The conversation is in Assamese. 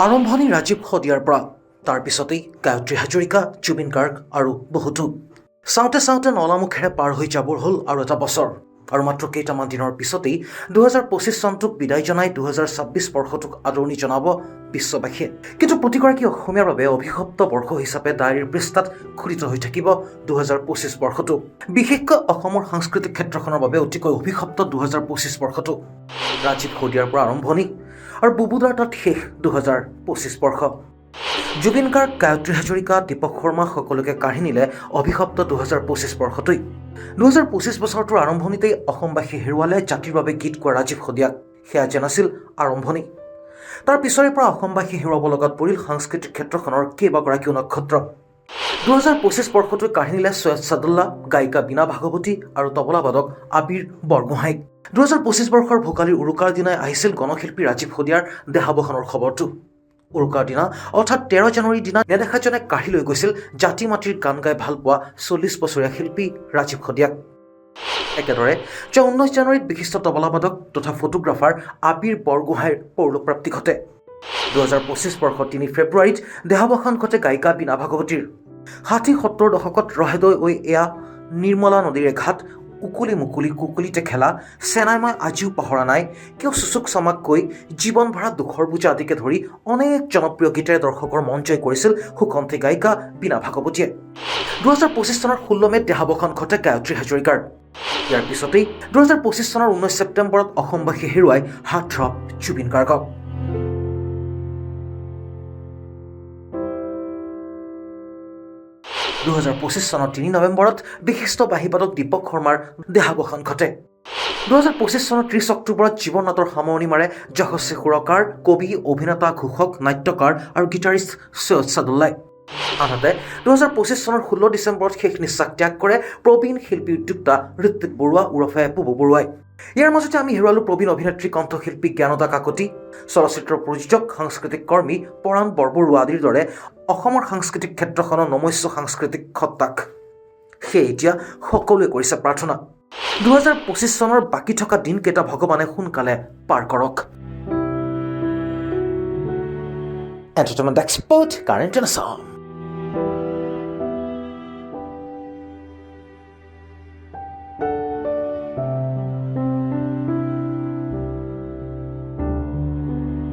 আৰম্ভণি ৰাজীৱ শদিয়াৰ পৰা তাৰ পিছতেই গায়ত্ৰী হাজৰিকা, জুবিন গাৰ্গ আৰু বহুতো। চাওঁতে চাওঁতে নলামুখেৰে পাৰ হৈ যাবৰ হ'ল আৰু এটা বছৰ। আৰু মাত্ৰ কেইটামান দিনৰ পিছতেই 2025 চনটোক বিদায় জনাই 2026 বৰ্ষটোক আদৰণি জনাব বিশ্ববাসীয়ে। কিন্তু প্ৰতিগৰাকী অসমীয়াৰ বাবে অভিশপ্ত বৰ্ষ হিচাপে ডায়েৰীৰ পৃষ্ঠাত খোদিত হৈ থাকিব 2025 বৰ্ষটো। বিশেষকৈ অসমৰ সাংস্কৃতিক ক্ষেত্ৰখনৰ বাবে অতিকৈ অভিশপ্ত 2025 বৰ্ষটো। ৰাজীৱ শদিয়াৰ পৰা আৰম্ভণি আৰু বুবুদাৰ তাত শেষ 2025 বৰ্ষ। জুবিন গাৰ্গ, গায়ত্ৰী হাজৰিকা, দীপক শৰ্মা সকলোকে কাঢ়ি নিলে অভিশপ্ত 2025 বৰ্ষটোই। 2025 বছৰটোৰ আৰম্ভণিতেই অসমবাসী হেৰুৱালে জাতিৰ বাবে গীত গোৱা ৰাজীৱ শদিয়াক। সেয়া যেন আছিল আৰম্ভণি। তাৰ পিছৰে পৰা অসমবাসী হেৰুৱাব লগাত পৰিল সাংস্কৃতিক ক্ষেত্ৰখনৰ কেইবাগৰাকীও নক্ষত্ৰ। 2025 বৰ্ষটোই কাঢ়ি নিলে সৈয়দ ছাদুল্লাহ, গায়িকা বীণা ভাগৱতী আৰু তবলাবাদক আবিৰ বৰগোহাঁইক। 2025 বৰ্ষৰ ভোগালীৰ উৰুকাৰ দিনাই আহিছিল গণশিল্পী ৰাজীৱ শদিয়াৰ দেহাৱসানৰ খবৰটো। উৰুকাৰ দিনা অৰ্থাৎ 13 জানুৱাৰীৰ দিনা নেদেখাজনে কাঢ়ি লৈ গৈছিল জাতি মাটিৰ গান গাই ভাল পোৱা 40 বছৰীয়া শিল্পী ৰাজীৱ শদিয়াক। একেদৰে 19 জানুৱাৰীত বিশিষ্ট তবলাবাদক তথা ফটোগ্ৰাফাৰ আবিৰ বৰগোহাঁইৰ পৰলোকপ্ৰাপ্তি ঘটে। 2025 বৰ্ষৰ 3 ফেব্ৰুৱাৰীত দেহাৱসান ঘটে গায়িকা বীণা ভাগৱতীৰ। 60-70 দশকত ৰহেদৈ ঐ এয়া নিৰ্মলা নদীৰে ঘাট, উকুলি মুকুলি কুকুলিতে খেলা, চেনাই মই আজিও পাহৰা নাই, কিয় চুচুক চামাক কৈ, জীৱন ভৰা দুখৰ বোজা আদিকে ধৰি অনেক জনপ্ৰিয় গীতেৰে দৰ্শকৰ মন জয় কৰিছিল সুকণ্ঠী গায়িকা বীণা ভাগৱতীয়ে। 2025 চনৰ 16 মে'ত দেহাৱসান ঘটে গায়ত্ৰী হাজৰিকাৰ। ইয়াৰ পিছতেই 2025 চনৰ 19 ছেপ্টেম্বৰত অসমবাসী হেৰুৱাই হাৰ্টথ্ৰব জুবিন গাৰ্গক। চনৰ 3 নৱেম্বৰত বিশিষ্ট বাঁহীবাদক দীপক শৰ্মাৰ দেহাৱসান ঘটে। 2025 চনৰ 30 অক্টোবৰত জীৱন নাটৰ সামৰণি মাৰে যশস্বী সুৰকাৰ, কবি, অভিনেতা, ঘোষক, নাট্যকাৰ আৰু গীটাৰিষ্ট সৈয়দ ছাদুল্লাই। আনহাতে 2025 চনৰ 16 ডিচেম্বৰত শেষ নিশ্বাস ত্যাগ কৰে প্ৰবীণ শিল্পী উদ্যোক্তা ঋত্বিক বৰুৱা ওৰফে বুবু বৰুৱাই। ইয়াৰ মাজতে আমি হেৰুৱালো প্ৰবীণ অভিনেত্ৰী, কণ্ঠশিল্পী জ্ঞানদা কাকতি, চলচ্চিত্ৰ প্ৰযোজক, সাংস্কৃতিক কৰ্মী পৰাণ বৰবৰুৱা আদিৰ দৰে অসমৰ সাংস্কৃতিক ক্ষেত্ৰখনৰ নমস্য সাংস্কৃতিক সত্তাক। সেয়ে এতিয়া সকলোৱে কৰিছে প্ৰাৰ্থনা 2025 চনৰ বাকী থকা দিনকেইটা ভগৱানে সোনকালে পাৰ কৰক। Entertainment expert current